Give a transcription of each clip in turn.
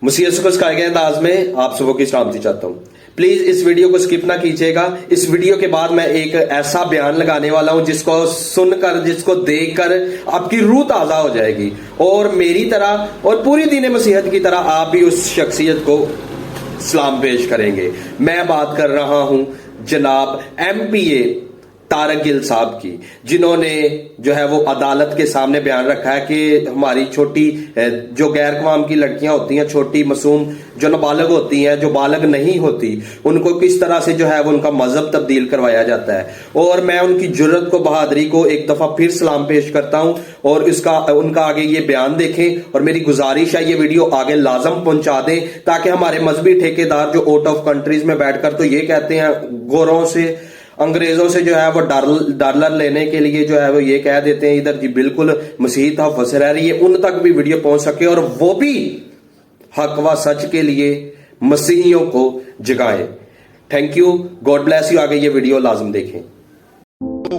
मुसीयत को सिखाए गए अंदाज में आप सबों की सलामती चाहता हूँ। प्लीज इस वीडियो को स्किप ना कीजिएगा। इस वीडियो के बाद मैं एक ऐसा बयान लगाने वाला हूं जिसको सुनकर, जिसको देखकर आपकी रूह ताजा हो जाएगी और मेरी तरह और पूरी दीन मसीहत की तरह आप भी उस शख्सियत को सलाम पेश करेंगे। मैं बात कर रहा हूं जनाब MPA तारक गिल साहब की, जिन्होंने जो है वो अदालत के सामने बयान रखा है कि हमारी छोटी जो गैर कवाम की लड़कियां होती हैं, छोटी मासूम जो नाबालिग होती हैं, जो बालग नहीं होती, उनको किस तरह से जो है वो उनका मजहब तब्दील करवाया जाता है। और मैं उनकी जुर्रत को, बहादुरी को एक दफा फिर सलाम पेश करता हूं और उनका आगे ये बयान देखें और मेरी गुजारिश है ये वीडियो आगे लाजम पहुंचा दें ताकि हमारे मजहबी ठेकेदार जो आउट ऑफ कंट्रीज में बैठकर तो ये कहते हैं गोरों से, अंग्रेजों से जो है वो डॉलर लेने के लिए जो है वो ये कह देते हैं इधर जी बिल्कुल मसीह तहफ़्फ़ुज़ रह रही है, उन तक भी वीडियो पहुंच सके और वो भी हक व सच के लिए मसीहियों को जगाए। Thank you, God bless you. आगे ये वीडियो लाजम देखें।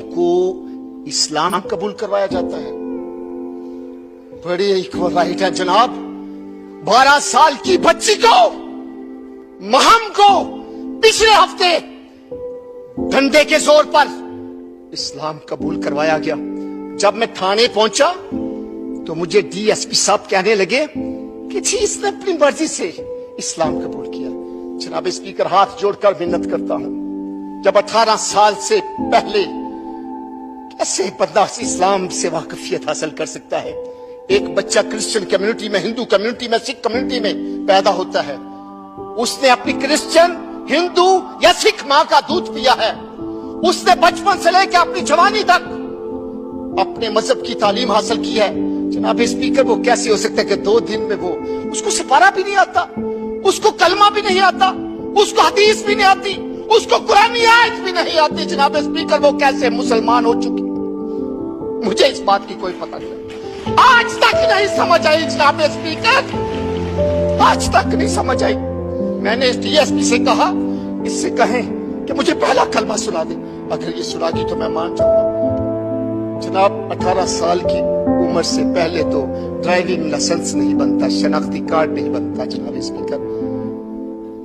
को इस्लाम कबूल करवाया जाता है, बड़ी राइट है जनाब। 12 साल की बच्ची को, महम को पिछले हफ्ते डंडे के जोर पर इस्लाम कबूल करवाया गया। जब मैं थाने पहुंचा तो मुझे DSP साहब कहने लगे कि जी इसने अपनी मर्जी से इस्लाम कबूल किया। जनाब स्पीकर, हाथ जोड़कर विनत करता हूं, जब 18 साल से पहले कैसे बंदा इस्लाम से वाकफियत हासिल कर सकता है? एक बच्चा क्रिश्चियन कम्युनिटी में, हिंदू कम्युनिटी में, सिख कम्युनिटी में पैदा होता है, उसने अपनी क्रिश्चियन, हिंदू या सिख मां का दूध पिया है, उसने बचपन से लेकर अपनी जवानी तक अपने मजहब की तालीम हासिल की है। जनाब स्पीकर, वो कैसे हो सकता है कि 2 दिन में वो, उसको सिपारा भी नहीं आता, उसको कलमा भी नहीं आता, उसको हदीस भी नहीं आती, उसको कुरानी आयत भी नहीं आती। जनाब स्पीकर, वो कैसे मुसलमान हो चुकी? मुझे इस बात की कोई पता नहीं, आज तक नहीं समझ आई। जनाब स्पीकर, आज तक नहीं समझ आई। मैंने DSP से कहा, इससे कहें कि मुझे पहला कलमा सुना दे, अगर ये सुनागी तो मैं मान जाऊंगा। जनाब 18 साल की उम्र से पहले तो ड्राइविंग लाइसेंस नहीं बनता, शनाख्ती कार्ड नहीं बनता। जनाब स्पीकर,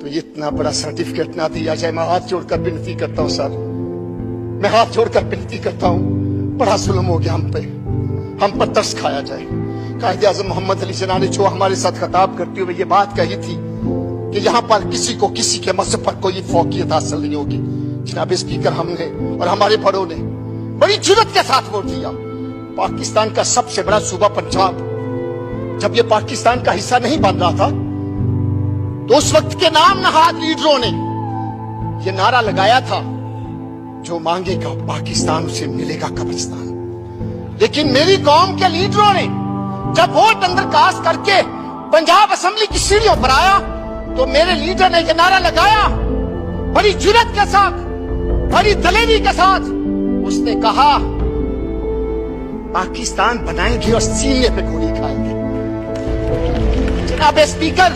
तो ये इतना बड़ा सर्टिफिकेट ना दिया जाए। मैं हाथ जोड़कर विनती करता हूँ सर, मैं हाथ जोड़कर विनती करता हूँ, बड़ा जुल्म हो गया हम पर तरस खाया जाए। कायदे आज़म मोहम्मद अली जिन्ना ने जो हमारे साथ खिताब करते हुए ये बात कही थी कि यहाँ पर किसी को किसी के मजहब पर कोई फौकियत हासिल नहीं होगी। जनाब स्पीकर, हमने और हमारे बड़ों ने बड़ी जुर्रत के साथ वोट दिया। पाकिस्तान का सबसे बड़ा सूबा पंजाब, जब ये पाकिस्तान का हिस्सा नहीं बन रहा था तो उस वक्त के नाम नहाद लीडरों ने ये नारा लगाया था, जो मांगेगा पाकिस्तान उसे मिलेगा कब्रिस्तान। लेकिन मेरी कौम के लीडरों ने जब वोट अंदरकास्ट करके पंजाब असेंबली की सीढ़ियों पर आया तो मेरे लीडर ने यह नारा लगाया बड़ी जुर्रत के साथ, बड़ी दलेरी के साथ। उसने कहा पाकिस्तान बनाएंगे और सीने पे गोली खाएंगे। जनाब स्पीकर,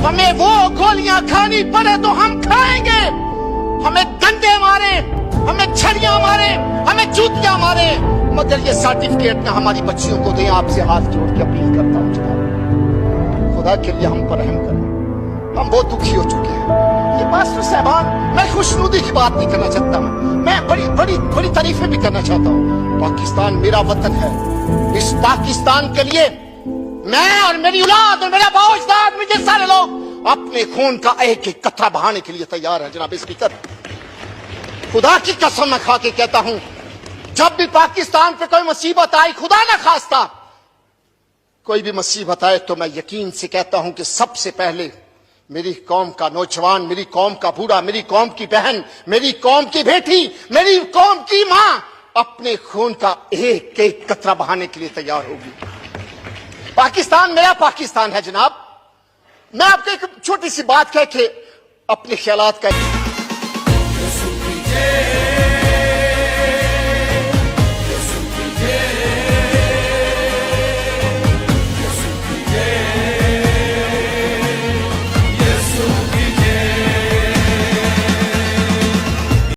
हमें वो गोलियां खानी पड़े तो हम खाएंगे, हमें डंडे मारे, हमें छड़ियां मारे, हमें जूतियां मारे, मगर ये सर्टिफिकेट ना हमारी बच्चियों को दें। आपसे हाथ जोड़ के अपील करता हूं जनाब, खुदा के लिए हम पर रहम करें, हम बहुत दुखी हो चुके हैं। ये पास्टर साहबान, मैं खुशनुदी की बात नहीं करना चाहता, मैं बड़ी तारीफें भी करना चाहता हूँ। पाकिस्तान मेरा वतन है, इस पाकिस्तान के लिए मैं और मेरी औलाद और मेरा बाओजदाद, मुझे सारे लोग अपने खून का एक एक कतरा बहाने के लिए तैयार है। जनाब स्पीकर, खुदा की कसम मैं खा के कहता हूं, जब भी पाकिस्तान पे कोई मुसीबत आई, खुदा ना खास्ता कोई भी मुसीबत आए, तो मैं यकीन से कहता हूं कि सबसे पहले मेरी कौम का नौजवान, मेरी कौम का बूढ़ा, मेरी कौम की बहन, मेरी कौम की बेटी, मेरी कौम की मां अपने खून का एक एक कतरा बहाने के लिए तैयार होगी। पाकिस्तान मेरा पाकिस्तान है जनाब। मैं आपको एक छोटी सी बात कह के अपने ख्यालात का